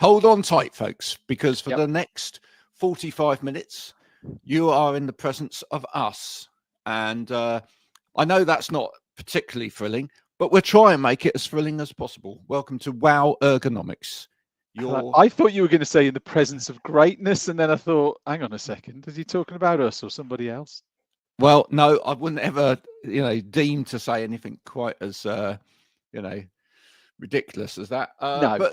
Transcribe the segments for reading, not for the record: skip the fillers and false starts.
hold on tight, folks, because for Yep. the next 45 minutes, you are in the presence of us. And I know that's not particularly thrilling, but we'll try and make it as thrilling as possible. Welcome to Wow Ergonomics. I thought you were going to say in the presence of greatness, and then I thought, hang on a second, is he talking about us or somebody else? Well, no, I wouldn't ever, deem to say anything quite as, ridiculous as that. No.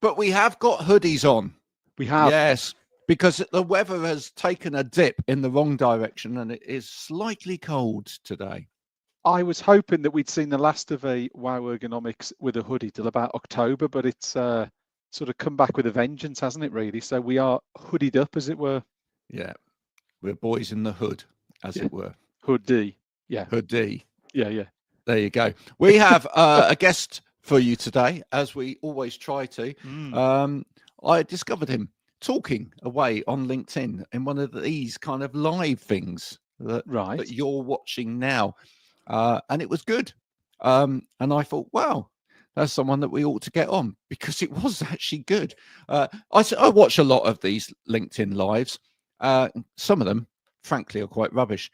But we have got hoodies on. We have. Yes, because the weather has taken a dip in the wrong direction, and it is slightly cold today. I was hoping that we'd seen the last of a Wow Ergonomics with a hoodie till about October, but it's sort of come back with a vengeance, hasn't it, really? So we are hoodied up, as it were. Yeah, we're boys in the hood, as it were. Hoodie. Yeah. Hoodie. Yeah. There you go. We have a guest for you today, as we always try to. I discovered him talking away on LinkedIn in one of these kind of live things that you're watching now. And it was good. And I thought, wow, that's someone that we ought to get on, because it was actually good. I watch a lot of these LinkedIn lives. Some of them, frankly, are quite rubbish.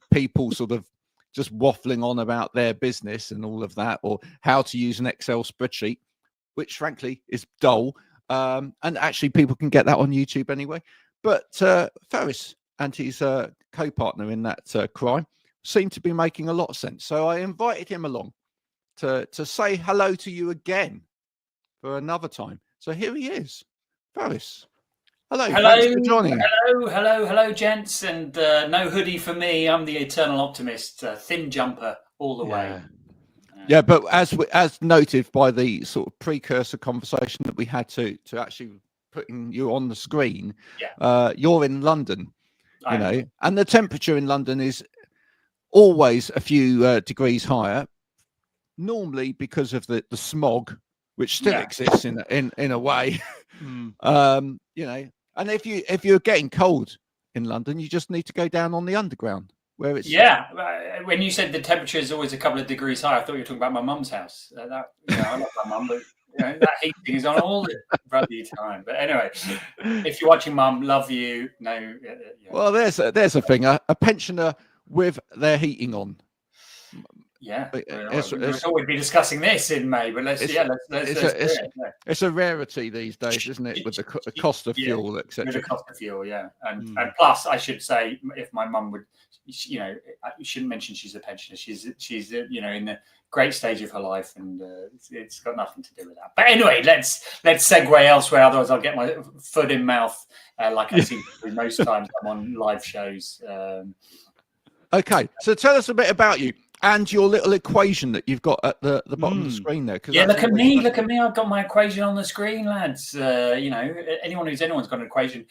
People sort of just waffling on about their business and all of that, or how to use an Excel spreadsheet, which frankly is dull. And actually people can get that on YouTube anyway. But Faris and his co-partner in that crime seemed to be making a lot of sense. So I invited him along to say hello to you again for another time. So here he is. Faris. Hello. Thanks for joining. Hello, gents. And no hoodie for me. I'm the eternal optimist. Thin jumper all the way. Yeah, but as noted by the sort of precursor conversation that we had to actually putting you on the screen, you're in London, and the temperature in London is always a few degrees higher, normally because of the smog, which still exists in a way. And if you're getting cold in London, you just need to go down on the underground where it's when you said the temperature is always a couple of degrees higher, I thought you were talking about my mum's house. I love my mum, but that heating is on all the bloody time. But anyway, if you're watching, mum, love you. No, well, there's a thing, a pensioner with their heating on. Yeah, we thought we'd be discussing this in May, but let's it's a rarity these days, isn't it, with the cost of fuel, etc. With the cost of fuel, and plus, I should say, if my mum would, you shouldn't mention she's a pensioner. She's in the great stage of her life, and it's got nothing to do with that. But anyway, let's segue elsewhere. Otherwise, I'll get my foot in mouth, like I seem to do most times I'm on live shows. Okay, so tell us a bit about you and your little equation that you've got at the bottom of the screen there. Look at me. I've got my equation on the screen, lads. Anyone's got an equation.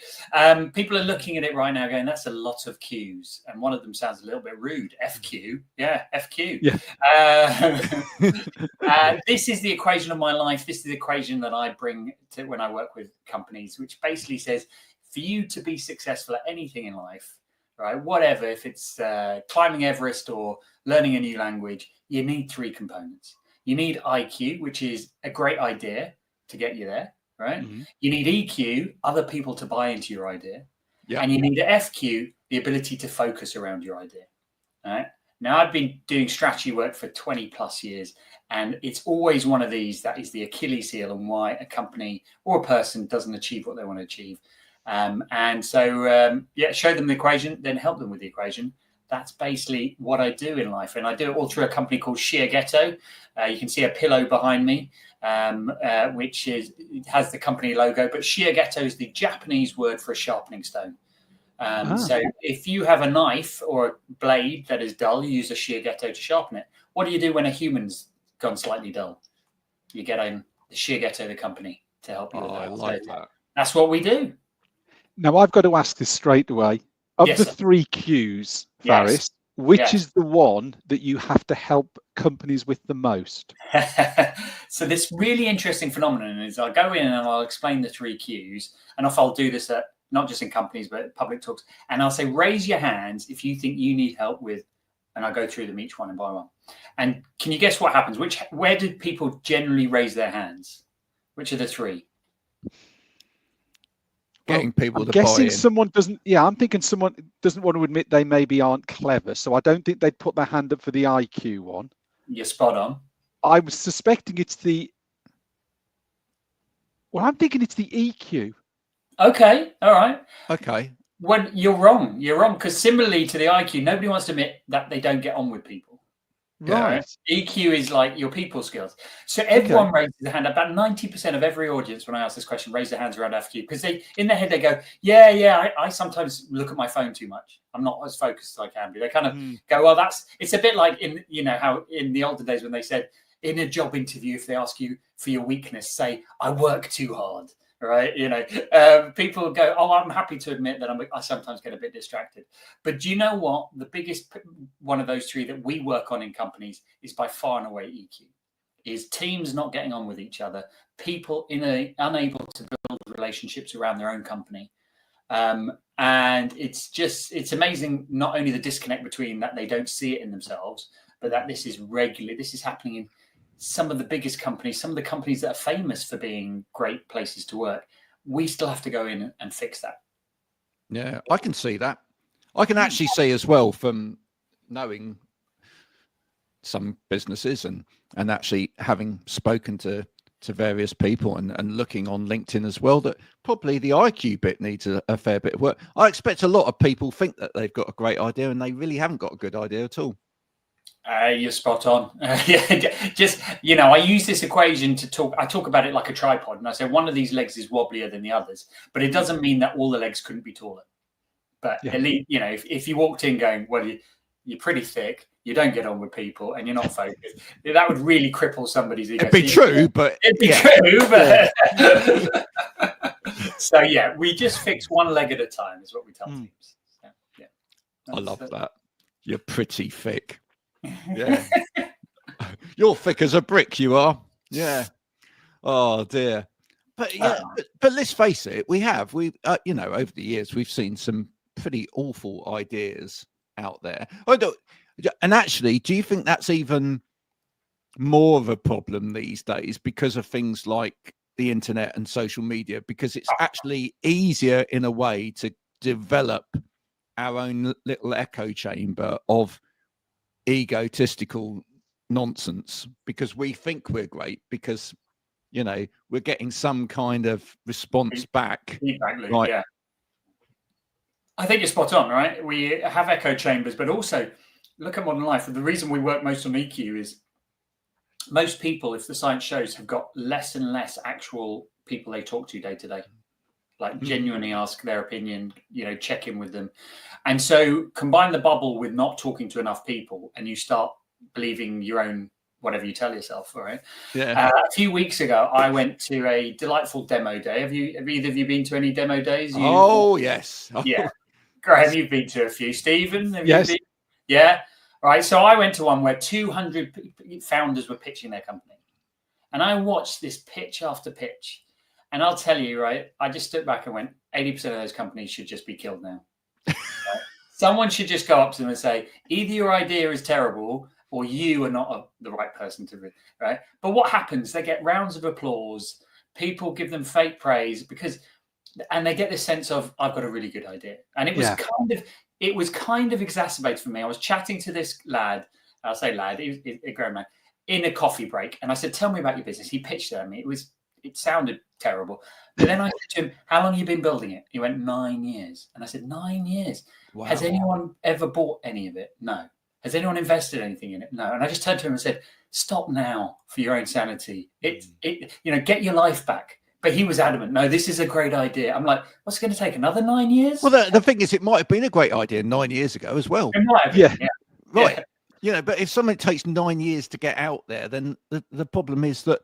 People are looking at it right now going, that's a lot of Q's. And one of them sounds a little bit rude. FQ. Yeah, FQ. Yeah. This is the equation of my life. This is the equation that I bring to when I work with companies, which basically says for you to be successful at anything in life, right, whatever, if it's climbing Everest or learning a new language, you need three components. You need IQ, which is a great idea to get you there, right? Mm-hmm. You need EQ, other people to buy into your idea. Yep. And you need FQ, the ability to focus around your idea. All right. Now, I've been doing strategy work for 20 plus years, and it's always one of these that is the Achilles heel and why a company or a person doesn't achieve what they want to achieve. Show them the equation, then help them with the equation. That's basically what I do in life. And I do it all through a company called Shiageto. You can see a pillow behind me, which has the company logo. But Shiageto is the Japanese word for a sharpening stone. So if you have a knife or a blade that is dull, you use a Shiageto to sharpen it. What do you do when a human's gone slightly dull? You get in the Shiageto, the company, to help you with that. I like that. That's what we do. Now, I've got to ask this straight away. Of the three Qs, Faris, which is the one that you have to help companies with the most? So this really interesting phenomenon is I'll go in and I'll explain the three Qs. And if I'll do this at not just in companies, but public talks. And I'll say, raise your hands if you think you need help with, and I'll go through them each one by one. And can you guess what happens? Where do people generally raise their hands? Which are the three? Getting people I'm to guessing buy in. someone doesn't. Yeah, I'm thinking someone doesn't want to admit they maybe aren't clever. So I don't think they'd put their hand up for the IQ one. You're spot on. I was suspecting it's the. Well, I'm thinking it's the EQ. Okay, all right. Okay. When you're wrong, because similarly to the IQ, nobody wants to admit that they don't get on with people. Right. EQ is like your people skills. So everyone raises their hand. About 90% of every audience, when I ask this question, raise their hands around FQ because they, in their head, they go, I sometimes look at my phone too much. I'm not as focused as I can be. They kind of go, well, it's a bit like in, how in the older days when they said in a job interview, if they ask you for your weakness, say, I work too hard. Right, people go, oh, I'm happy to admit that I sometimes get a bit distracted. But do you know what? The biggest one of those three that we work on in companies is by far and away EQ. Is teams not getting on with each other, people unable to build relationships around their own company. And it's amazing, not only the disconnect between that they don't see it in themselves, but that this is regular. This is happening in some of the biggest companies, some of the companies that are famous for being great places to work. We still have to go in and fix that. Yeah, I can see that. I can actually see as well from knowing some businesses and actually having spoken to various people and looking on LinkedIn as well, that probably the IQ bit needs a fair bit of work. I expect a lot of people think that they've got a great idea and they really haven't got a good idea at all. You're spot on. Just, I use this equation to talk. I talk about it like a tripod, and I say one of these legs is wobblier than the others, but it doesn't mean that all the legs couldn't be taller. But at least, if you walked in going, well, you're pretty thick, you don't get on with people, and you're not focused, that would really cripple somebody's ego. It'd be true, but so we just fix one leg at a time, is what we tell teams. So, I love that. You're pretty thick. Yeah. You're thick as a brick, you are. Yeah. Oh dear. But but let's face it, we've over the years we've seen some pretty awful ideas out there. And actually, do you think that's even more of a problem these days because of things like the internet and social media? Because it's actually easier in a way to develop our own little echo chamber of egotistical nonsense because we think we're great because we're getting some kind of response back. Right. Yeah, I think you're spot on. Right, we have echo chambers, but also look at modern life. The reason we work most on EQ is most people, if the science shows, have got less and less actual people they talk to day to day, like genuinely ask their opinion, check in with them. And so combine the bubble with not talking to enough people and you start believing your own, whatever you tell yourself. All right. Yeah. A few weeks ago, I went to a delightful demo day. Have either of you been to any demo days? Yes. Yeah. Graham, you've been to a few. Stephen, have yes. you been? Yeah. Right. So I went to one where 200 founders were pitching their company. And I watched this pitch after pitch. And I'll tell you, right, I just stood back and went, 80% of those companies should just be killed now. Right? Someone should just go up to them and say, either your idea is terrible or you are not the right person to be, right? But what happens? They get rounds of applause. People give them fake praise and they get this sense of, I've got a really good idea. And it was kind of exacerbated for me. I was chatting to this lad, I'll say lad, he was a grown man, in a coffee break. And I said, tell me about your business. He pitched it at me. It sounded terrible. But then I said to him, how long have you been building it? He went, 9 years. And I said, 9 years? Wow. Has anyone ever bought any of it? No. Has anyone invested anything in it? No. And I just turned to him and said, stop now for your own sanity. Get your life back. But he was adamant, no, this is a great idea. I'm like, what's going to take another 9 years? Well, the thing is, it might have been a great idea 9 years ago as well. It might have been, yeah. Right. Yeah. But if something takes 9 years to get out there, then the problem is that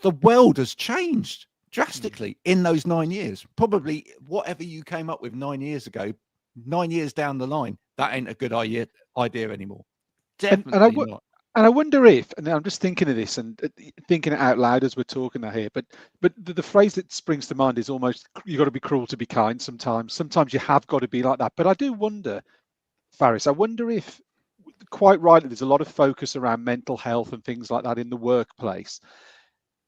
the world has changed drastically in those 9 years. Probably whatever you came up with 9 years ago, 9 years down the line, that ain't a good idea anymore. Definitely not. And I wonder if, and I'm just thinking of this and thinking it out loud as we're talking here, but the phrase that springs to mind is almost, you've got to be cruel to be kind sometimes. Sometimes you have got to be like that. But I do wonder, Faris, if, quite rightly, there's a lot of focus around mental health and things like that in the workplace.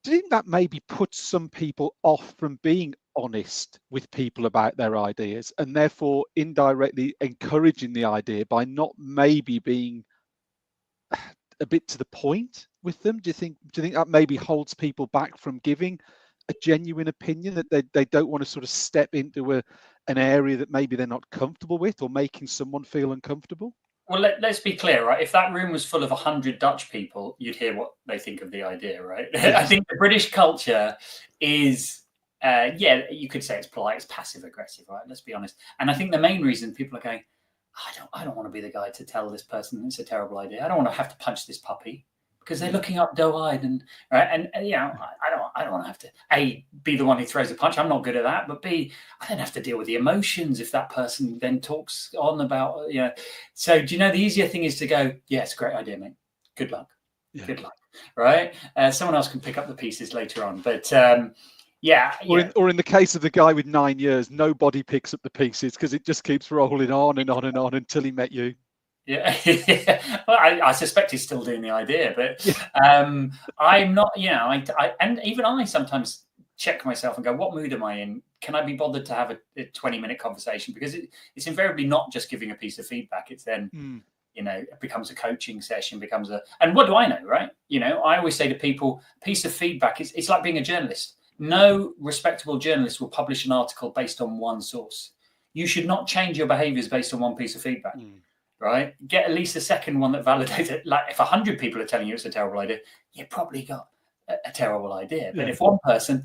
do you think that maybe puts some people off from being honest with people about their ideas, and therefore indirectly encouraging the idea by not maybe being a bit to the point with them? Do you think that maybe holds people back from giving a genuine opinion, that they don't want to sort of step into an area that maybe they're not comfortable with, or making someone feel uncomfortable? Well, let's be clear, right? If that room was full of 100 Dutch people, you'd hear what they think of the idea, right? I think the British culture is, you could say it's polite, it's passive aggressive, right? Let's be honest. And I think the main reason people are going, I don't want to be the guy to tell this person it's a terrible idea. I don't want to have to punch this puppy, because they're looking up doe-eyed, and right, and you know, I don't want to have to A, be the one who throws a punch. I'm not good at that. But B, I don't have to deal with the emotions if that person then talks on about, you know. So do you know, the easier thing is to go, yeah, it's a great idea, mate. Good luck. Yeah. Good luck. Right? Someone else can pick up the pieces later on. But yeah. Or in the case of the guy with 9 years, nobody picks up the pieces because it just keeps rolling on and on and on until he met you. Yeah, well, I suspect he's still doing the idea, but I'm not. You know, and even I sometimes check myself and go, "What mood am I in? Can I be bothered to have a 20-minute conversation?" Because it's invariably not just giving a piece of feedback. It's then, you know, it becomes a coaching session, and what do I know, right? You know, I always say to people, piece of feedback is it's like being a journalist. No respectable journalist will publish an article based on one source. You should not change your behaviors based on one piece of feedback. Right? Get at least a second one that validates it. Like if 100 people are telling you it's a terrible idea, you probably got a terrible idea. But if one person,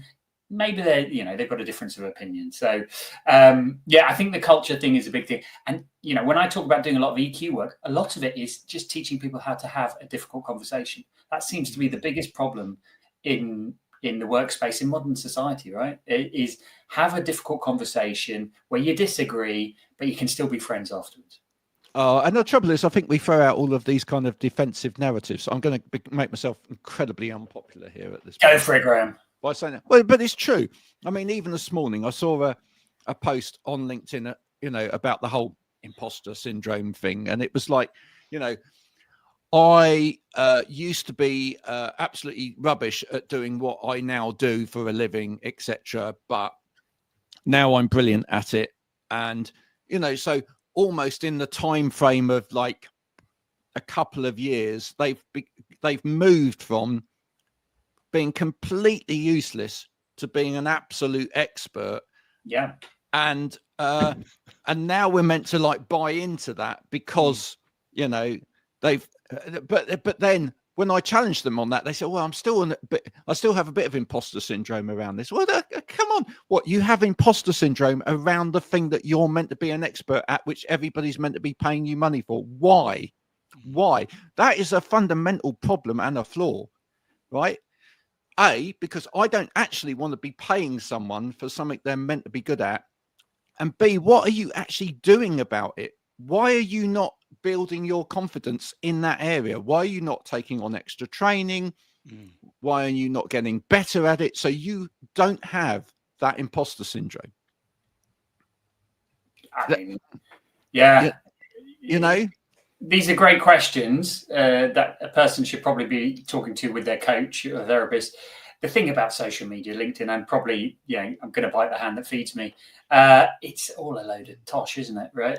maybe they've got a difference of opinion. So I think the culture thing is a big thing. And you know, when I talk about doing a lot of EQ work, a lot of it is just teaching people how to have a difficult conversation. That seems to be the biggest problem in the workspace in modern society, right? It is have a difficult conversation where you disagree, but you can still be friends afterwards. And the trouble is, I think we throw out all of these kind of defensive narratives. I'm going to make myself incredibly unpopular here at this point. Go for it, Graham. By saying that. Well, but it's true. I mean, even this morning, I saw a post on LinkedIn, you know, about the whole imposter syndrome thing. And it was like, you know, I used to be absolutely rubbish at doing what I now do for a living, etc. But now I'm brilliant at it. And, you know, so almost in the time frame of like a couple of years, they've moved from being completely useless to being an absolute expert. Yeah. And now we're meant to like buy into that because, you know, but then when I challenged them on that, they said, well, I still have a bit of imposter syndrome around this. Well, come on. What, you have imposter syndrome around the thing that you're meant to be an expert at, which everybody's meant to be paying you money for? Why? That is a fundamental problem and a flaw, right? A, because I don't actually want to be paying someone for something they're meant to be good at. And B, what are you actually doing about it? Why are you not building your confidence in that area? Why are you not taking on extra training? Why are you not getting better at it so you don't have that imposter syndrome? Yeah. You know, these are great questions that a person should probably be talking to with their coach or therapist. The thing about social media, LinkedIn, and probably, you know, I'm going to bite the hand that feeds me. It's all a load of tosh, isn't it? Right?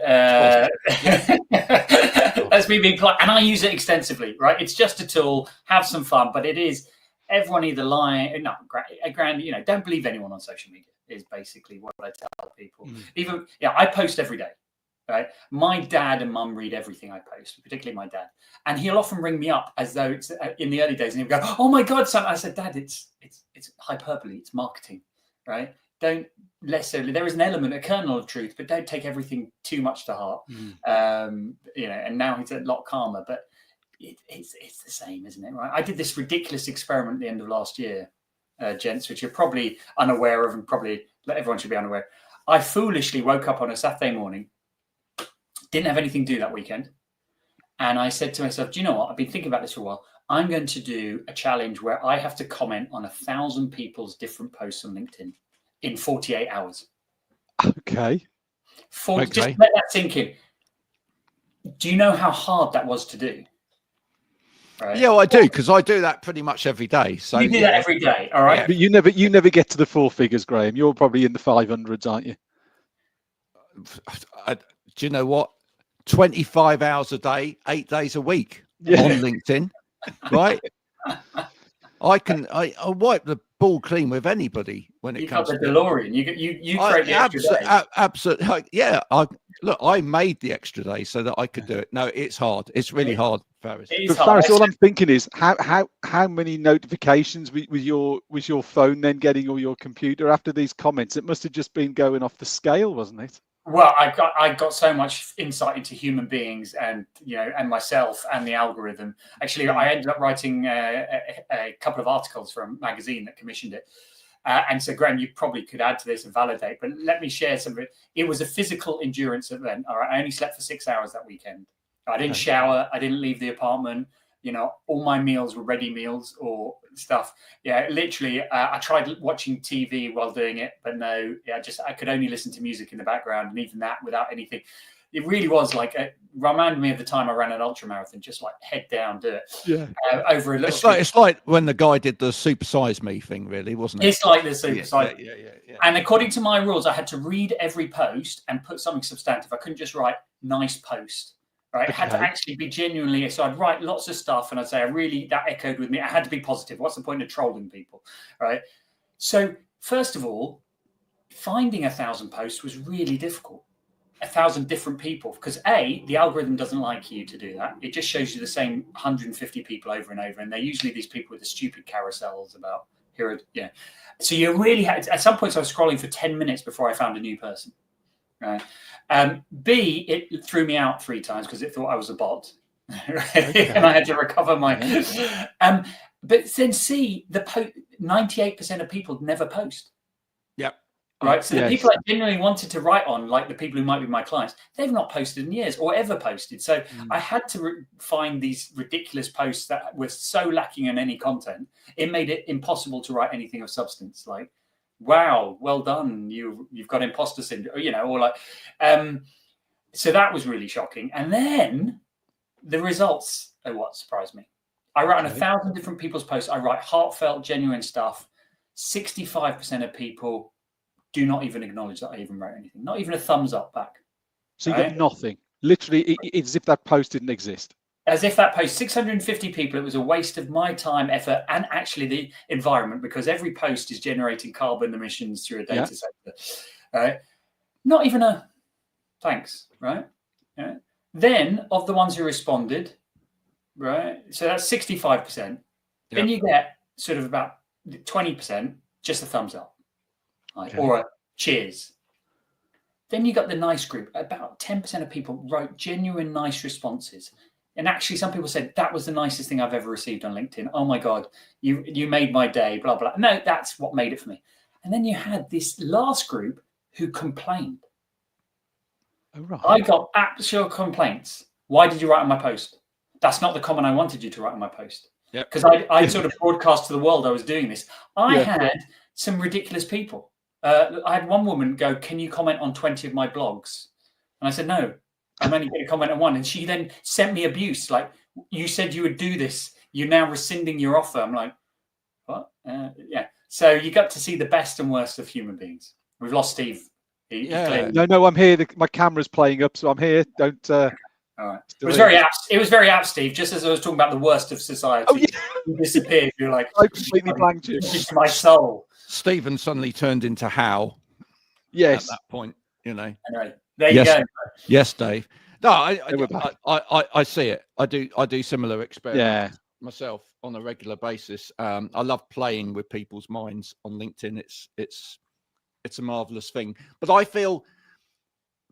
Let's be big, and I use it extensively. Right? It's just a tool. Have some fun, but it is everyone either lying. No, you know, don't believe anyone on social media is basically what I tell people. Even I post every day. Right, my dad and mum read everything I post, particularly my dad, and he'll often ring me up as though it's in the early days, and he'll go, "Oh my God, son!" I said, "Dad, it's hyperbole, it's marketing, right? Don't necessarily. There is an element, a kernel of truth, but don't take everything too much to heart." You know, and now he's a lot calmer, but it's the same, isn't it? Right? I did this ridiculous experiment at the end of last year, gents, which you're probably unaware of, and probably everyone should be unaware. I foolishly woke up on a Saturday morning. Didn't have anything to do that weekend. And I said to myself, do you know what? I've been thinking about this for a while. I'm going to do a challenge where I have to comment on 1,000 people's different posts on LinkedIn in 48 hours. Okay. Just let that sink in. Do you know how hard that was to do? Right? Yeah, well, I do, because I do that pretty much every day. So you do that every day, all right? But you never get to the 4 figures, Graham. You're probably in the 500s, aren't you? Do you know what? 25 hours a day, 8 days a week Yeah. on LinkedIn, right? I wipe the ball clean with anybody when it You got comes the to DeLorean. You create the extra day. absolutely. Yeah, I made the extra day so that I could do it. No, it's hard. It's really hard, Faris. It is But hard. Faris, all I'm thinking is how many notifications was your phone then getting, or your computer, after these comments? It must have just been going off the scale, wasn't it? Well, I got so much insight into human beings, and and myself and the algorithm. Actually, I ended up writing a couple of articles for a magazine that commissioned it. And so, Graham, you probably could add to this and validate, but let me share some of it. It was a physical endurance event. All right, I only slept for 6 hours that weekend. I didn't shower. I didn't leave the apartment. All my meals were ready meals or stuff. Yeah, literally, I tried watching TV while doing it, but no, I could only listen to music in the background, and even that without anything. It really was like reminded me of the time I ran an ultra marathon, just like head down, do it. Yeah. Over a little. It's like when the guy did the Super Size Me thing, really, wasn't it? It's like the Super Size. Yeah. And according to my rules, I had to read every post and put something substantive. I couldn't just write nice post. Right, it had to actually be genuinely. So I'd write lots of stuff, and I'd say, that echoed with me. I had to be positive. What's the point of trolling people, right? So first of all, finding 1,000 posts was really difficult. 1,000 different people, because the algorithm doesn't like you to do that. It just shows you the same 150 people over and over, and they're usually these people with the stupid carousels about here. Yeah, so you really had. At some points, I was scrolling for 10 minutes before I found a new person. Right. B, it threw me out 3 times because it thought I was a bot, and I had to recover my. But then C, 98% of people never post. Yep. Right. So the people I genuinely wanted to write on, like the people who might be my clients, they've not posted in years or ever posted. So I had to find these ridiculous posts that were so lacking in any content. It made it impossible to write anything of substance. Like, wow, well done. You've got imposter syndrome, or like, so that was really shocking. And then the results are what surprised me. I write on 1,000 different people's posts. I write heartfelt, genuine stuff. 65% of people do not even acknowledge that I even wrote anything. Not even a thumbs up back. So you got nothing. Literally, it's as if that post didn't exist. As if that post, 650 people, it was a waste of my time, effort, and actually the environment, because every post is generating carbon emissions through a data center. Right? Not even a thanks, right? Yeah. Then of the ones who responded, right? So that's 65%. Yep. Then you get sort of about 20%, just a thumbs up, right? Or a cheers. Then you got the nice group. About 10% of people wrote genuine nice responses. And actually, some people said, that was the nicest thing I've ever received on LinkedIn. Oh, my God, you made my day, blah, blah. No, that's what made it for me. And then you had this last group who complained. Oh, right. I got actual complaints. Why did you write on my post? That's not the comment I wanted you to write on my post. Because I sort of broadcast to the world I was doing this. I had some ridiculous people. I had one woman go, can you comment on 20 of my blogs? And I said, no. I'm only going to comment on one. And she then sent me abuse. Like, you said you would do this. You're now rescinding your offer. I'm like, what? So you got to see the best and worst of human beings. We've lost Steve. No, I'm here. My camera's playing up, so I'm here. Don't. All right. It was very apt. It was very apt, Steve. Just as I was talking about the worst of society, you disappeared. You're like, I completely blanked you. It's my soul. Stephen suddenly turned into Howe. Yes. At that point, Anyway, there you go. Yes, Dave. No, I see it. I do similar experiments myself on a regular basis. I love playing with people's minds on LinkedIn. It's a marvelous thing. But I feel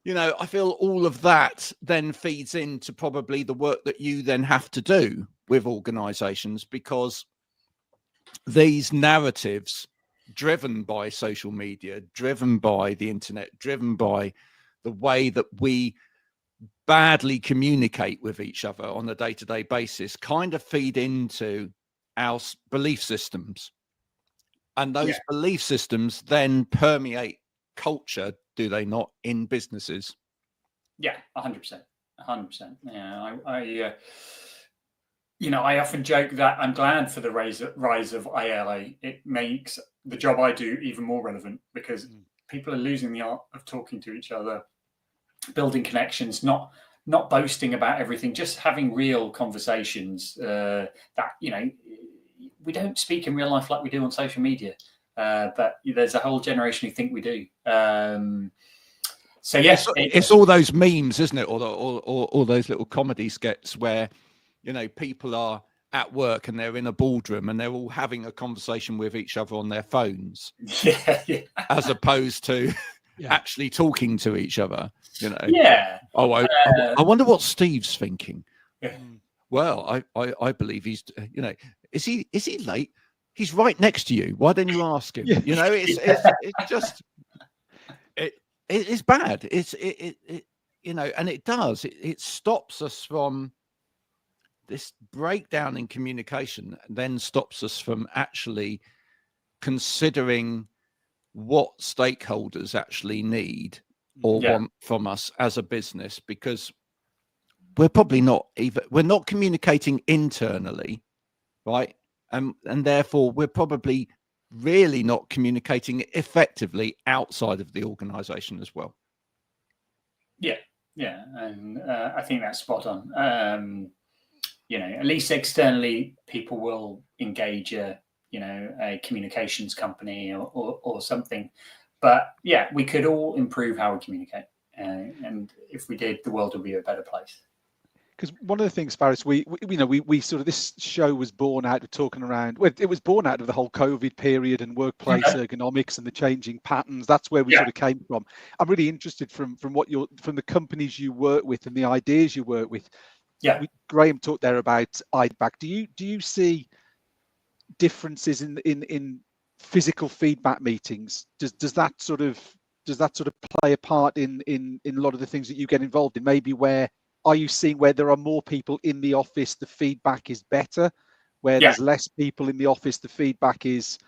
all of that then feeds into probably the work that you then have to do with organizations, because these narratives driven by social media, driven by the internet, driven by the way that we badly communicate with each other on a day-to-day basis, kind of feed into our belief systems. And those belief systems then permeate culture, do they not, in businesses? Yeah, 100%. 100%. Yeah, I often joke that I'm glad for the rise of AI. It makes the job I do even more relevant because people are losing the art of talking to each other, building connections, not boasting about everything, just having real conversations that, we don't speak in real life like we do on social media. But there's a whole generation who think we do. So yes, it's all those memes, isn't it? Or all those little comedy skits where, people are at work and they're in a boardroom and they're all having a conversation with each other on their phones, as opposed to actually talking to each other. Oh, I wonder what Steve's thinking. Well, I believe he's, is he late? He's right next to you. Why don't you ask him? It's just it's bad. And it does. It stops us from this breakdown in communication, and then stops us from actually considering what stakeholders actually need or want from us as a business, because we're probably we're not communicating internally, right? And therefore we're probably really not communicating effectively outside of the organization as well. And I think that's spot on. At least externally, people will engage a communications company or something. But we could all improve how we communicate, and if we did, the world would be a better place. Because one of the things, Faris, we sort of, this show was born out of talking around. Well, it was born out of the whole COVID period and workplace ergonomics and the changing patterns. That's where we sort of came from. I'm really interested from the companies you work with and the ideas you work with. Graham talked there about feedback. Do you see differences in physical feedback meetings? Does that sort of play a part in a lot of the things that you get involved in? Maybe are you seeing where there are more people in the office, the feedback is better? Where there's less people in the office, the feedback is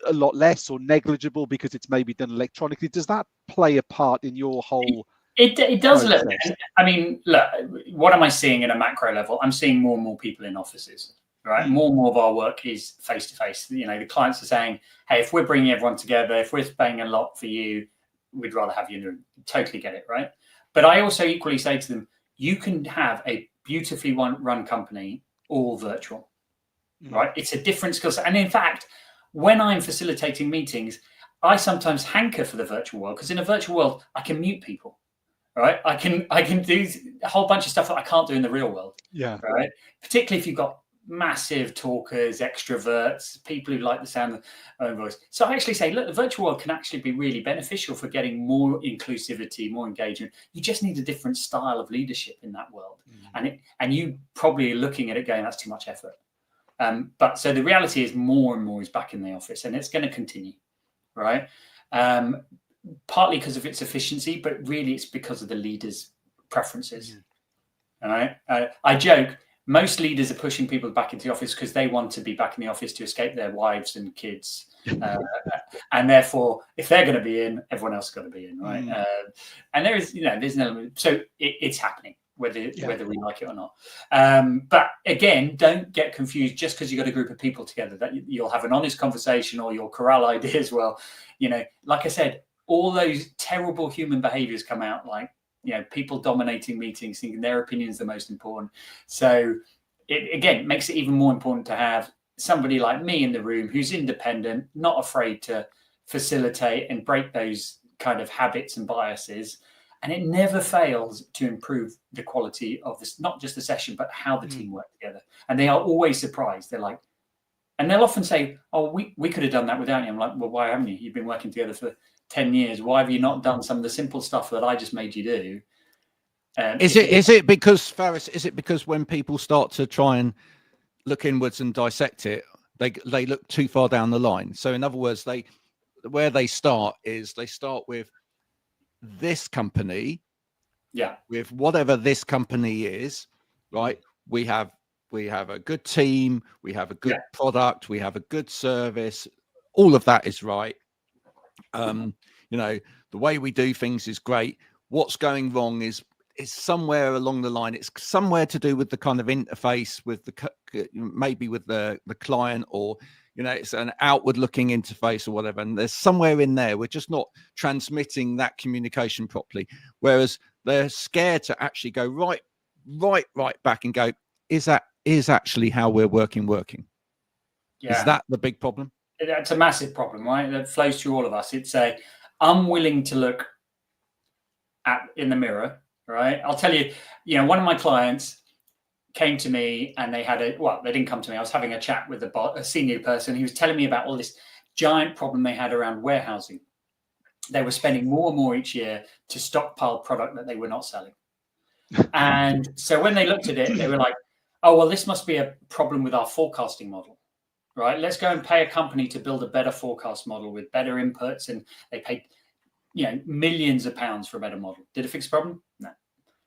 a lot less or negligible because it's maybe done electronically? Does that play a part in your whole? It does a little bit. I mean, look, what am I seeing at a macro level? I'm seeing more and more people in offices, right? More and more of our work is face to face. The clients are saying, hey, if we're bringing everyone together, if we're paying a lot for you, we'd rather have you in the room. Totally get it, right? But I also equally say to them, you can have a beautifully run company all virtual, right? It's a different skill set. And in fact, when I'm facilitating meetings, I sometimes hanker for the virtual world, because in a virtual world, I can mute people, right? I can do a whole bunch of stuff that I can't do in the real world. Right? Particularly if you've got massive talkers, extroverts, people who like the sound of their own voice. So I actually say, look, the virtual world can actually be really beneficial for getting more inclusivity, more engagement. You just need a different style of leadership in that world. And you probably are looking at it going, that's too much effort. But so the reality is more and more is back in the office, and it's going to continue, right? Partly because of its efficiency, but really it's because of the leaders' preferences. All right. I joke, most leaders are pushing people back into the office because they want to be back in the office to escape their wives and kids. And therefore, if they're going to be in, everyone else has got to be in, right? And there's an element. So it's happening, whether we like it or not. But again, don't get confused just because you've got a group of people together that you'll have an honest conversation or you'll corral ideas. Well, like I said, all those terrible human behaviors come out, like, people dominating meetings, thinking their opinion is the most important. So it, again, makes it even more important to have somebody like me in the room who's independent, not afraid to facilitate and break those kind of habits and biases. And it never fails to improve the quality of this, not just the session, but how the team work together. And they are always surprised. They're like, and they'll often say, oh, we could have done that without you. I'm like, well, why haven't you? You've been working together for 10 years. Why have you not done some of the simple stuff that I just made you do? Is it because, Faris, when people start to try and look inwards and dissect it, they look too far down the line? So in other words, they start with this company, with whatever this company is, right? We have a good team, we have a good product, we have a good service, all of that is right. The way we do things is great. What's going wrong is it's somewhere along the line. It's somewhere to do with the kind of interface with maybe with the client, or it's an outward looking interface or whatever. And there's somewhere in there we're just not transmitting that communication properly. Whereas they're scared to actually go right back and go, is actually how we're working? Yeah. Is that the big problem? It's a massive problem, right? That flows through all of us. It's I'm willing to look in the mirror, right? I'll tell you, one of my clients came to me and they didn't come to me. I was having a chat with a senior person. He was telling me about all this giant problem they had around warehousing. They were spending more and more each year to stockpile product that they were not selling. And so when they looked at it, they were like, oh, well, this must be a problem with our forecasting model, right? Let's go and pay a company to build a better forecast model with better inputs. And they paid, millions of pounds for a better model. Did it fix the problem? No.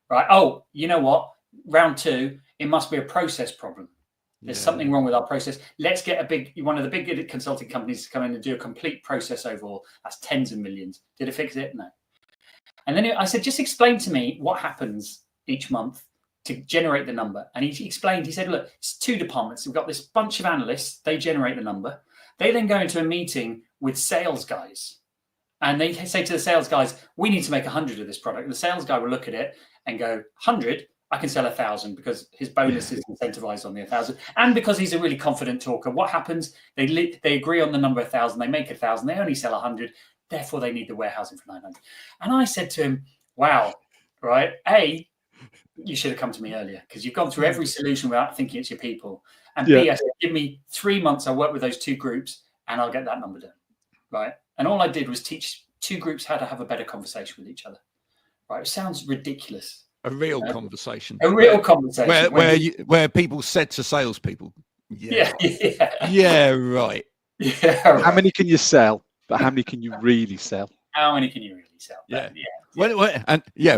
Right. Oh, you know what? Round 2, it must be a process problem. There's something wrong with our process. Let's get one of the big consulting companies to come in and do a complete process overhaul. That's tens of millions. Did it fix it? No. And then I said, just explain to me what happens each month to generate the number. And he explained, he said, look, it's 2 departments. We've got this bunch of analysts. They generate the number. They then go into a meeting with sales guys. And they say to the sales guys, we need to make 100 of this product. And the sales guy will look at it and go, 100? I can sell 1,000 because his bonus is incentivized on the 1,000. And because he's a really confident talker, what happens? They agree on the number 1,000. They make 1,000. They only sell 100. Therefore, they need the warehousing for 900. And I said to him, wow, right? A, you should have come to me earlier because you've gone through every solution without thinking it's your people. And B, I said, give me 3 months. I'll work with those 2 groups and I'll get that number done, right? And all I did was teach 2 groups how to have a better conversation with each other, right? It sounds ridiculous. A real conversation. A real conversation. Where people said to salespeople, yeah, right. Yeah, right. How many can you sell? But how many can you really sell? How many can you really sell? Yeah.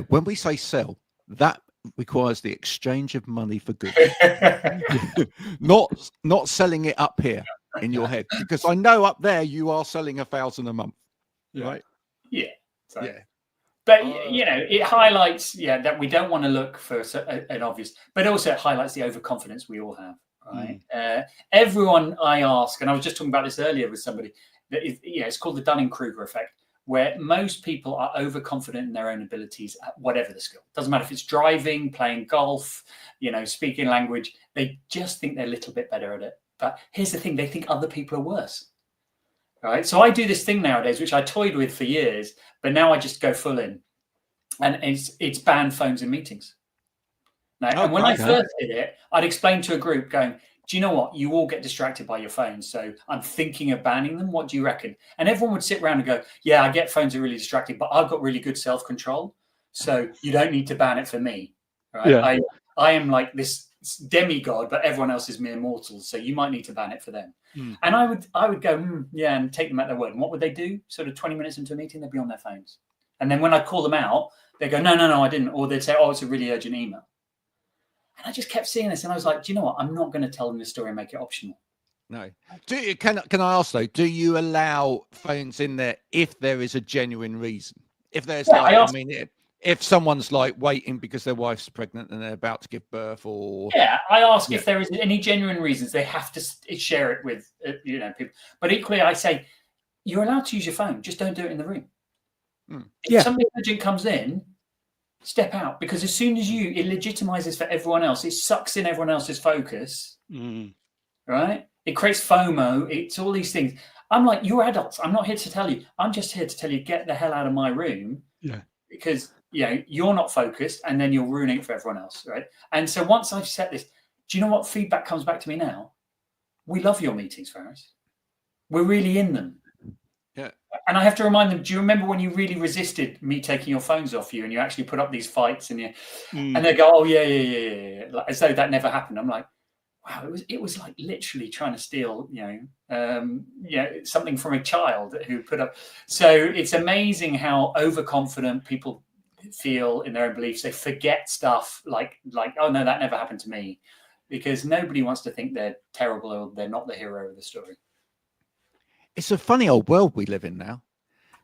When we say sell, that requires the exchange of money for goods. not selling it up here in your head, because I know up there you are selling 1,000 a month, right? Yeah. So. Yeah. But, it highlights, that we don't want to look for an obvious, but also it highlights the overconfidence we all have, right? Everyone I ask, and I was just talking about this earlier with somebody, that it's called the Dunning-Kruger effect, where most people are overconfident in their own abilities at whatever the skill. Doesn't matter if it's driving, playing golf, speaking language, they just think they're a little bit better at it. But here's the thing, they think other people are worse. Right. So I do this thing nowadays, which I toyed with for years, but now I just go full in. And it's ban phones in meetings. Now, and when I first did it, I'd explain to a group going, do you know what? You all get distracted by your phones. So I'm thinking of banning them. What do you reckon? And everyone would sit around and go, yeah, I get phones are really distracting, but I've got really good self-control. So you don't need to ban it for me. Right. Yeah. I am like this demigod, but everyone else is mere mortals. So you might need to ban it for them. And I would go, and take them at their word. And what would they do? Sort of 20 minutes into a meeting, they'd be on their phones. And then when I call them out, they go, no, I didn't. Or they'd say, oh, it's a really urgent email. And I just kept seeing this. And I was like, do you know what? I'm not going to tell them this story and make it optional. No. Can I ask though, do you allow phones in there if there is a genuine reason? If there's if someone's like waiting because their wife's pregnant and they're about to give birth, or I ask if there is any genuine reasons, they have to share it with people. But equally, I say you're allowed to use your phone, just don't do it in the room. If somebody urgent comes in, step out, because as soon as it legitimizes for everyone else, it sucks in everyone else's focus, right? It creates FOMO. It's all these things. I'm like, you're adults. I'm not here to tell you. I'm just here to tell you, get the hell out of my room. Yeah. Because you're not focused, and then you're ruining it for everyone else, right? And so once I've set this, do you know what feedback comes back to me now? We love your meetings, Faris. We're really in them. Yeah. And I have to remind them, do you remember when you really resisted me taking your phones off you and you actually put up these fights and they go, oh, yeah. Like, as though that never happened. I'm like, wow, it was like literally trying to steal, something from a child who put up. So it's amazing how overconfident people feel in their own beliefs. They forget stuff like, oh no, that never happened to me, because nobody wants to think they're terrible or they're not the hero of the story. It's a funny old world we live in now,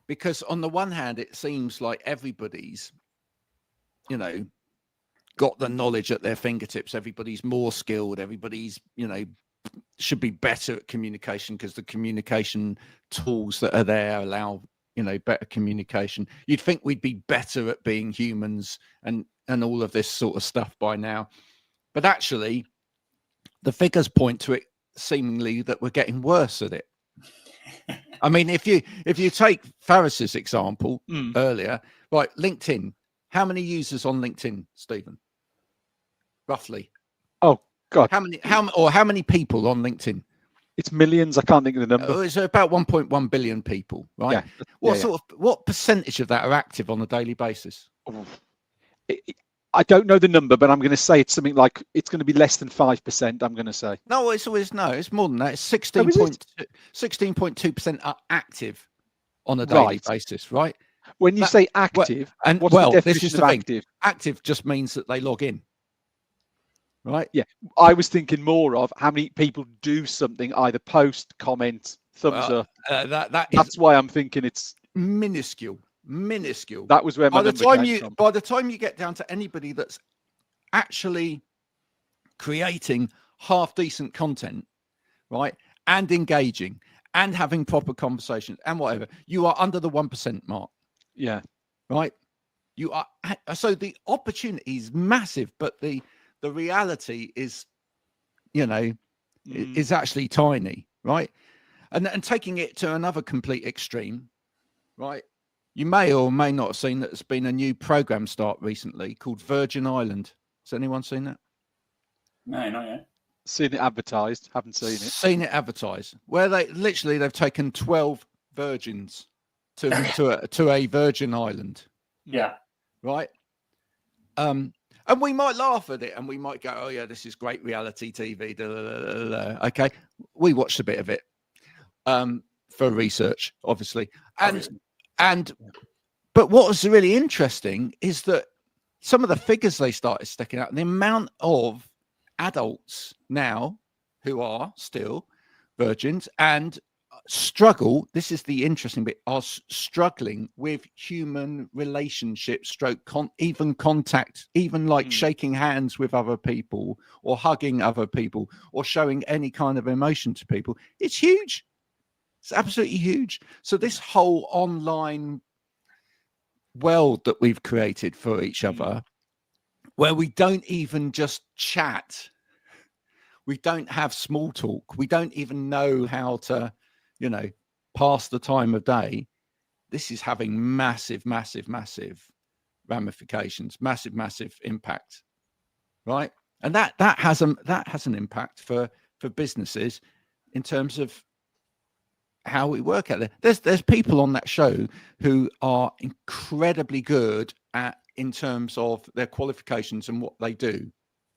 because on the one hand, it seems like everybody's, got the knowledge at their fingertips. Everybody's more skilled. Everybody's, should be better at communication because the communication tools that are there allow, better communication. You'd think we'd be better at being humans and all of this sort of stuff by now. But actually, the figures point to it seemingly that we're getting worse at it. I mean, if you take Faris's example earlier, right, LinkedIn, how many users on LinkedIn, Stephen? Roughly. Oh God. How many people on LinkedIn? It's millions. I can't think of the number. Oh, it's about 1.1 billion people, right? Yeah. What percentage of that are active on a daily basis? I don't know the number, but I'm going to say it's something like it's going to be less than 5%. I'm going to say. No, it's more than that. It's 16.2% are active on a daily basis, right? When you say active, what's the definition this is the of thing. active? Active just means that they log in, right? Yeah, I was thinking more of how many people do something, either post, comment, thumbs up. That's why I'm thinking it's minuscule. That was where my number came from. By the time you get down to anybody that's actually creating half decent content, right, and engaging and having proper conversations and whatever, you are under the 1% mark. Yeah. Right. You are. So the opportunity is massive, but the reality is, is actually tiny. Right. And taking it to another complete extreme. Right. You may or may not have seen that there's been a new program start recently called Virgin Island. Has anyone seen that? No, not yet. Seen it advertised, haven't seen it. Seen it advertised, where they've taken 12 virgins to a Virgin Island. Yeah. Right. And we might laugh at it and we might go, oh yeah, this is great reality TV. Okay. We watched a bit of it for research, obviously. But what was really interesting is that some of the figures they started sticking out, the amount of adults now who are still virgins and struggle, this is the interesting bit, are struggling with human relationships, even contact, even like shaking hands with other people or hugging other people or showing any kind of emotion to people. It's huge. It's absolutely huge. So this whole online world that we've created for each other, where we don't even just chat, we don't have small talk, we don't even know how to, pass the time of day. This is having massive ramifications, massive impact, right? And that has an impact for businesses in terms of how we work out there. There's people on that show who are incredibly good in terms of their qualifications and what they do.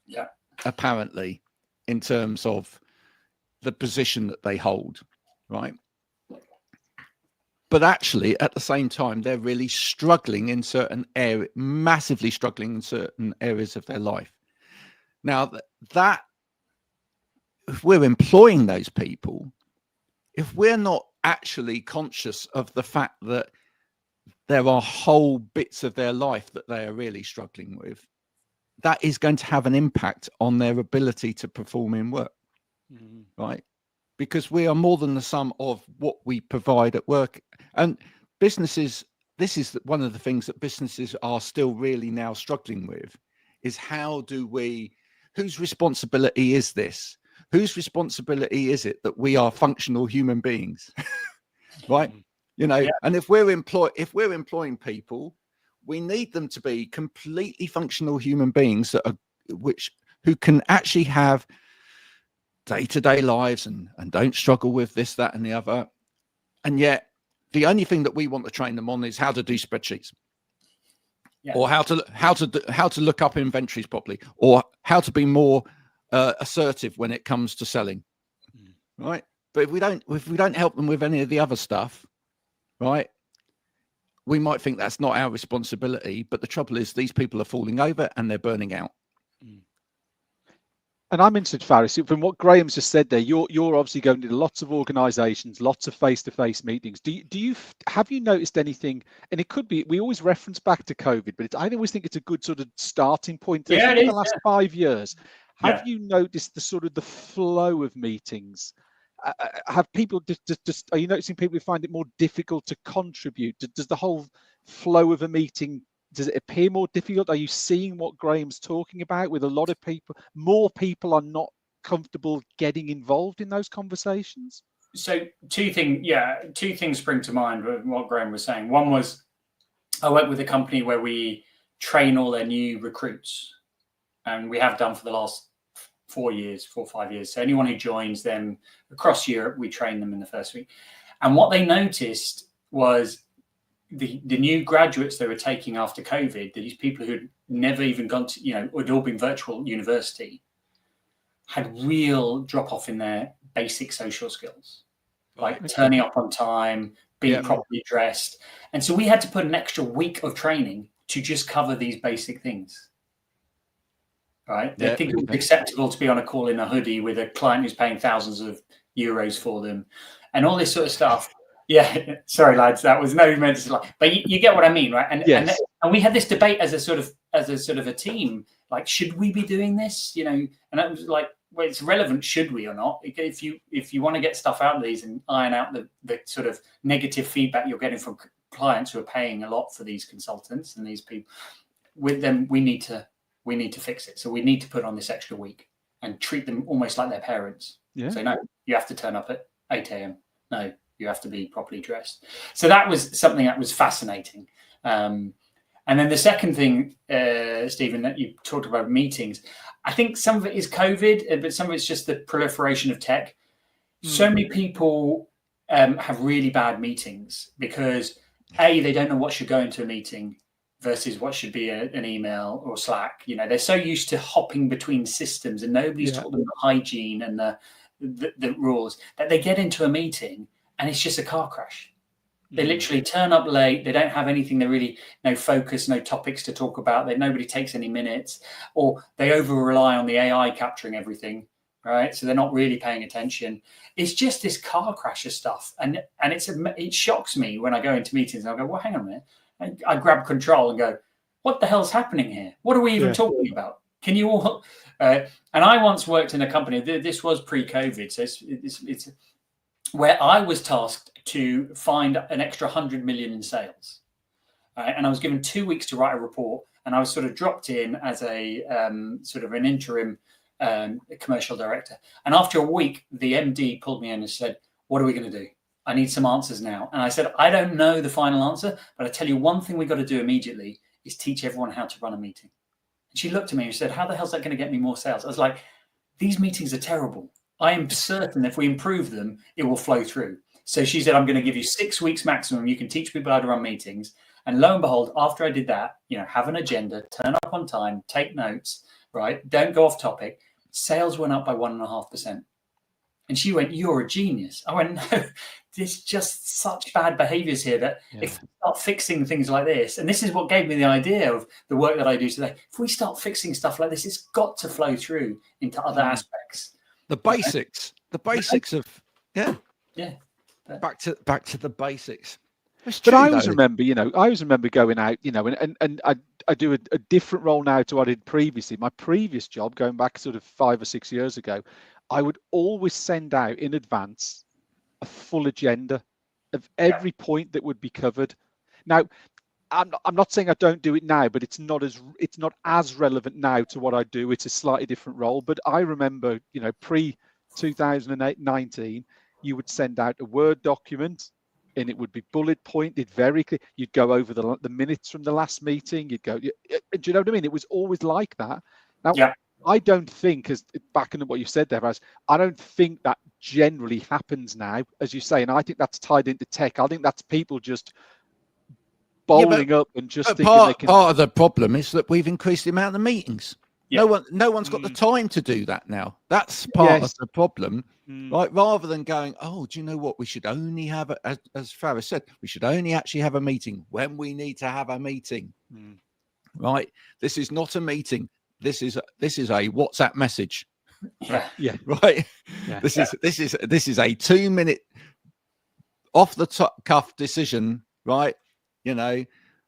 Yeah. Apparently, in terms of the position that they hold, right? But actually, at the same time, they're really struggling in certain areas, massively struggling in certain areas of their life. Now, that if we're employing those people, if we're not actually conscious of the fact that there are whole bits of their life that they are really struggling with, that is going to have an impact on their ability to perform in work, right? Because we are more than the sum of what we provide at work. And businesses, this is one of the things that businesses are still really now struggling with, is whose responsibility is this? Whose responsibility is it that we are functional human beings, right? And if we're employing people, we need them to be completely functional human beings who can actually have day-to-day lives and don't struggle with this, that, and the other. And yet, the only thing that we want to train them on is how to do spreadsheets, or how to look up inventories properly, or how to be more assertive when it comes to selling, right? But if we don't help them with any of the other stuff, right, we might think that's not our responsibility. But the trouble is, these people are falling over and they're burning out. And I'm interested, Faris, from what Graham's just said there, you're obviously going to lots of organisations, lots of face-to-face meetings. Have you noticed anything? And it could be, we always reference back to COVID, but I always think it's a good sort of starting point. Yeah, In the last 5 years, have Yeah. you noticed the sort of the flow of meetings? Have people just are you noticing people who find it more difficult to contribute? Does the whole flow of a meeting, does it appear more difficult? Are you seeing what Graham's talking about with a lot of people? More people are not comfortable getting involved in those conversations? So two things spring to mind with what Graham was saying. One was, I work with a company where we train all their new recruits, and we have done for the last 4 or 5 years. So anyone who joins them across Europe, we train them in the first week. And what they noticed was the new graduates they were taking after COVID, these people who'd never even gone to, had all been virtual university, had real drop off in their basic social skills, like turning up on time, being properly dressed. And so we had to put an extra week of training to just cover these basic things. Right? They think it was acceptable to be on a call in a hoodie with a client who's paying thousands of euros for them and all this sort of stuff. Yeah, sorry, lads, that was no meant to lie. But you get what I mean, right? And we had this debate as a sort of a team, like, should we be doing this? And it was like, well, it's relevant, should we or not? If you want to get stuff out of these and iron out the sort of negative feedback you're getting from clients who are paying a lot for these consultants and these people, with them, we need to fix it. So we need to put on this extra week and treat them almost like their parents. Yeah. So no, you have to turn up at 8 a.m. No, you have to be properly dressed. So that was something that was fascinating. And then the second thing, Stephen, that you talked about meetings, I think some of it is COVID, but some of it's just the proliferation of tech. So many people have really bad meetings because they don't know what should go into a meeting versus what should be an email or Slack. They're so used to hopping between systems and nobody's taught them the hygiene and the rules that they get into a meeting and it's just a car crash. They literally turn up late. They don't have anything. They really no focus, no topics to talk about. Nobody takes any minutes, or they over rely on the AI capturing everything. Right, so they're not really paying attention. It's just this car crash of stuff, and it shocks me when I go into meetings and I go, well, hang on a minute. And I grab control and go, what the hell's happening here? What are we even talking about? Can you all? And I once worked in a company. This was pre-COVID, so it's where I was tasked to find an extra 100 million in sales, and I was given 2 weeks to write a report, and I was sort of dropped in as a sort of an interim commercial director. And after a week, the MD pulled me in and said, "What are we going to do? I need some answers now." And I said, "I don't know the final answer, but I tell you one thing we've got to do immediately is teach everyone how to run a meeting." And she looked at me and said, "How the hell's that going to get me more sales?" I was like, "These meetings are terrible. I am certain if we improve them, it will flow through." So she said, "I'm going to give you 6 weeks maximum. You can teach people how to run meetings." And lo and behold, after I did that, have an agenda, turn up on time, take notes, right? Don't go off topic. Sales went up by 1.5%. And she went, "You're a genius." I went, "No, there's just such bad behaviors here that if we start fixing things like this," and this is what gave me the idea of the work that I do today. If we start fixing stuff like this, it's got to flow through into other aspects. The basics of back to the basics. But I always remember, going out, and I do a different role now to what I did previously. My previous job, going back sort of 5 or 6 years ago, I would always send out in advance a full agenda of every point that would be covered. Now, I'm not saying I don't do it now, but it's not as relevant now to what I do. It's a slightly different role. But I remember, pre-2019, you would send out a Word document, and it would be bullet pointed very clear. You'd go over the minutes from the last meeting. You'd go, do you know what I mean? It was always like that. Now, I don't think, as backing up what you said there, I don't think that generally happens now, as you say, and I think that's tied into tech. I think that's people just bowling up and just thinking part of the problem is that we've increased the amount of meetings. No one's got the time to do that now. That's part of the problem. Like, rather than going, "Oh, do you know what? We should only have as Faris said, we should only actually have a meeting when we need to have a meeting." Right? This is not a meeting. This is a WhatsApp message. Yeah. Right. Yeah. This is a 2-minute off the cuff decision, right? You know,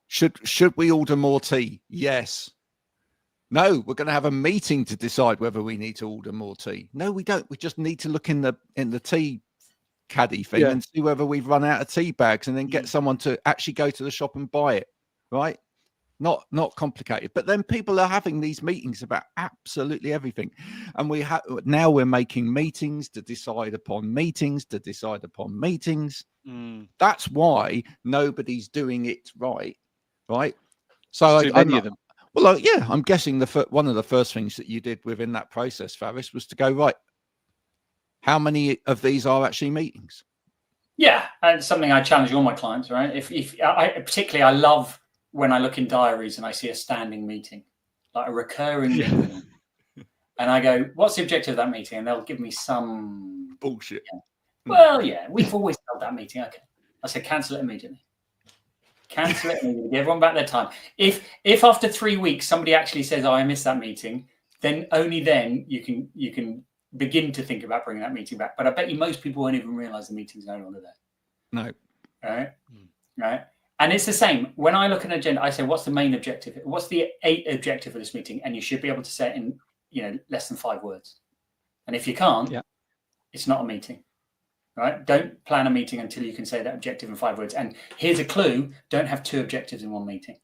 should we order more tea? Yes. No, we're going to have a meeting to decide whether we need to order more tea. No, we don't. We just need to look in the tea caddy thing and see whether we've run out of tea bags, and then get someone to actually go to the shop and buy it. Right? Not complicated. But then people are having these meetings about absolutely everything, and now we're making meetings to decide upon meetings to decide upon meetings. That's why nobody's doing it right. So too many of them. Well, yeah, I'm guessing one of the first things that you did within that process, Faris, was to go, right, how many of these are actually meetings? Yeah, and something I challenge all my clients, right? If I love when I look in diaries and I see a standing meeting, like a recurring meeting, and I go, what's the objective of that meeting? And they'll give me some bullshit. Yeah. Well, yeah, we've always held that meeting. Okay. I said, cancel it immediately. Cancel it immediately. Give everyone back their time. If after 3 weeks somebody actually says, "Oh, I missed that meeting," then only then you can begin to think about bringing that meeting back. But I bet you most people won't even realize the meeting's no longer there. No. Right. And it's the same. When I look at an agenda, I say, "What's the main objective? What's the objective of this meeting?" And you should be able to say it in less than 5 words. And if you can't, it's not a meeting. Right? Don't plan a meeting until you can say that objective in 5 words. And here's a clue: don't have 2 objectives in one meeting.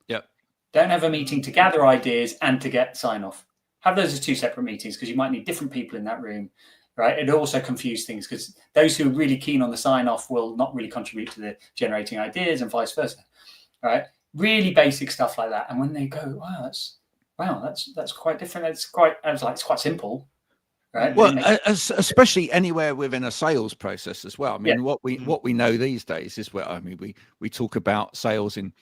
Yep. Don't have a meeting to gather ideas and to get sign off. Have those as 2 separate meetings, because you might need different people in that room. Right? It also confuses things, because those who are really keen on the sign off will not really contribute to the generating ideas, and vice versa. Right? Really basic stuff like that. And when they go, that's quite different. It's quite simple. Right? Well, especially anywhere within a sales process as well. I mean, what we know these days is we talk about sales in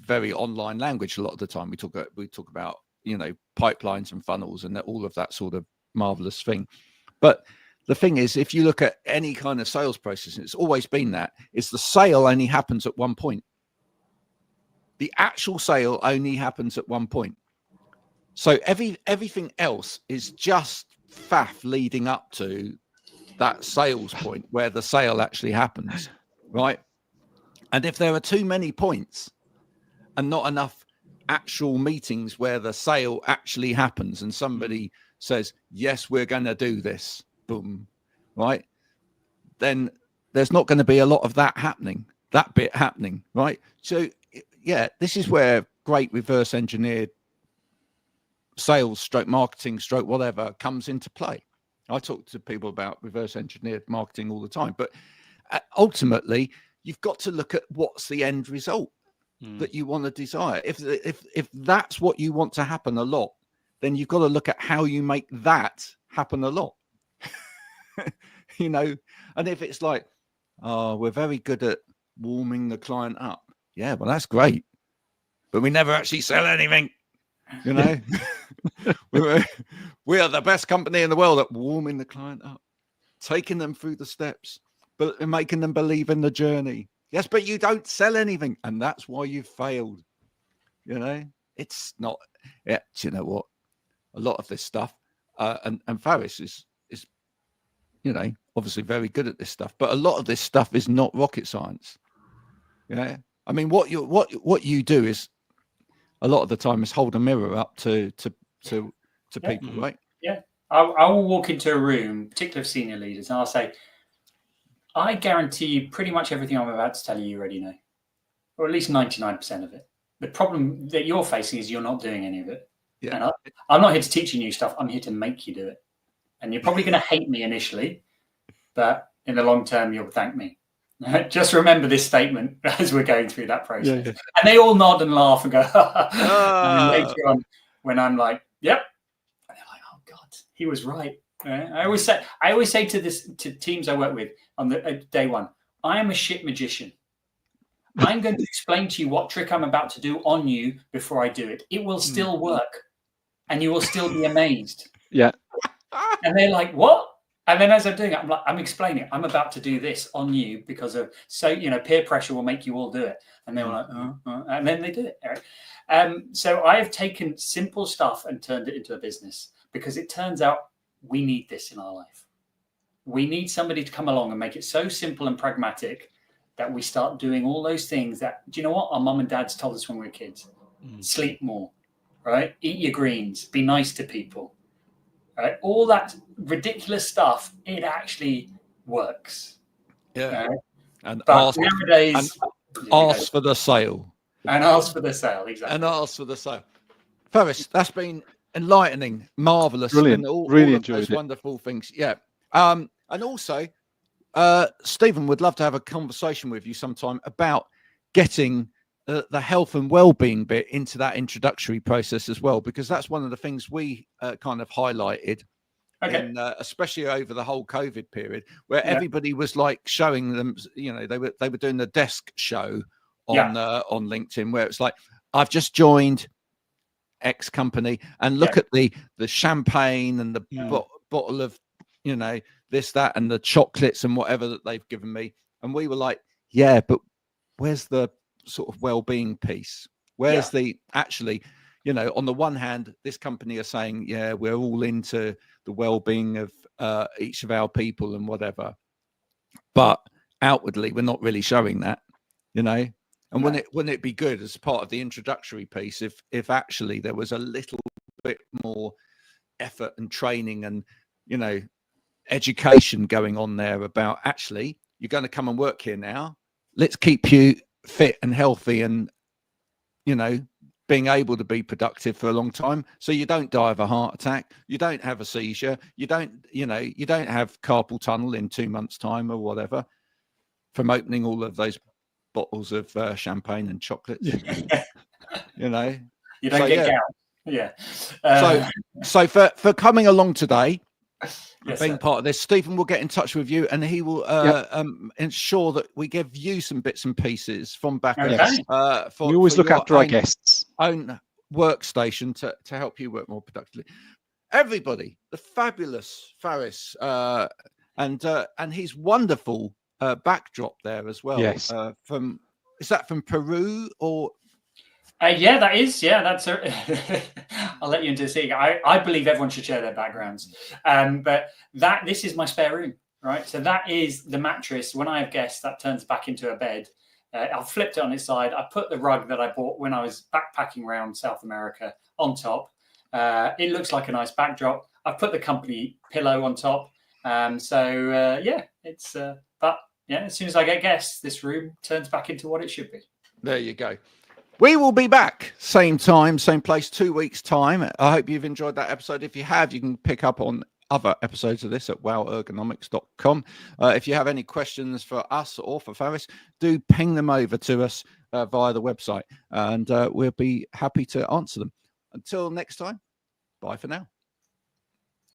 very online language a lot of the time. We talk about pipelines and funnels and all of that sort of marvelous thing. But the thing is, if you look at any kind of sales process, it's always been that it's the sale only happens at one point. The actual sale only happens at one point. So everything else is just faff leading up to that sales point where the sale actually happens, right? And if there are too many points and not enough actual meetings where the sale actually happens and somebody says, yes, we're going to do this, boom, right? Then there's not going to be a lot of that bit happening, right? So, yeah, this is where great reverse engineered sales stroke marketing stroke whatever comes into play. I talk to people about reverse engineered marketing all the time, but ultimately you've got to look at what's the end result that you want to desire. If that's what you want to happen a lot, then you've got to look at how you make that happen a lot. And if it's like, oh, we're very good at warming the client up, yeah, well, that's great, but we never actually sell anything. We are the best company in the world at warming the client up, taking them through the steps, but making them believe in the journey. Yes, but you don't sell anything, and that's why you've failed. It's not. Yeah, do you know what? A lot of this stuff, and Faris is obviously very good at this stuff, but a lot of this stuff is not rocket science. I mean, what you do is, a lot of the time, is hold a mirror up to people, right? Yeah. I will walk into a room, particularly of senior leaders, and I'll say, I guarantee you pretty much everything I'm about to tell you already know, or at least 99% of it. The problem that you're facing is you're not doing any of it. Yeah. And I'm not here to teach you new stuff. I'm here to make you do it. And you're probably going to hate me initially, but in the long term, you'll thank me. Just remember this statement as we're going through that process. Yeah. And they all nod and laugh and go, and then later on, when I'm like, yep, and they're like, oh God, he was right. I always say to teams I work with on the day one, I am a shit magician. I'm going to explain to you what trick I'm about to do on you before I do it. It will still work, and you will still be amazed. Yeah. And they're like, what? And then as I'm doing it, I'm explaining it. I'm about to do this on you because of peer pressure will make you all do it. And they're like, and then they do it. Right? So I have taken simple stuff and turned it into a business, because it turns out we need this in our life. We need somebody to come along and make it so simple and pragmatic that we start doing all those things that, do you know what, our mum and dads told us when we were kids? Sleep more, right? Eat your greens, be nice to people, right? All that ridiculous stuff, it actually works. Yeah. Right? And but nowadays, ask for the sale. And ask for the sale, exactly. And ask for the sale. Faris, that's been enlightening, marvelous, brilliant. And really all enjoyed those it. wonderful things. Yeah. And also, Stephen would love to have a conversation with you sometime about getting the health and well-being bit into that introductory process as well, because that's one of the things we kind of highlighted. Okay. Especially over the whole COVID period, where everybody was like showing them, you know, they were doing the desk show on LinkedIn, where it's like, I've just joined X company, and look at the champagne and the bottle of, you know, this, that, and the chocolates and whatever that they've given me, and we were like, yeah, but where's the sort of well-being piece? Where's the actually? You know, on the one hand, this company are saying, yeah, we're all into the well-being of each of our people and whatever, but outwardly, we're not really showing that, you know. And wouldn't it be good as part of the introductory piece if actually there was a little bit more effort and training and, you know, education going on there about, actually, you're going to come and work here now. Let's keep you fit and healthy and, you know, being able to be productive for a long time, so you don't die of a heart attack, you don't have a seizure, you don't have carpal tunnel in 2 months' time or whatever from opening all of those bottles of champagne and chocolates. You know, you don't get gout. So for coming along today, being part of this, Stephen will get in touch with you, and he will ensure that we give you some bits and pieces from back. We always look after our guests' own workstation to help you work more productively. Everybody, the fabulous Faris, and his wonderful backdrop there as well. Yes. Is that from Peru or? Yeah, that is. Yeah, that's. I'll let you into the secret. I believe everyone should share their backgrounds. But this is my spare room, right? So that is the mattress. When I have guests, that turns back into a bed. I've flipped it on its side. I put the rug that I bought when I was backpacking around South America on top. It looks like a nice backdrop. I've put the company pillow on top. It's. But yeah, as soon as I get guests, this room turns back into what it should be. There you go. We will be back, same time, same place, 2 weeks' time. I hope you've enjoyed that episode. If you have, you can pick up on other episodes of this at wowergonomics.com. If you have any questions for us or for Faris, do ping them over to us via the website, and we'll be happy to answer them. Until next time, bye for now.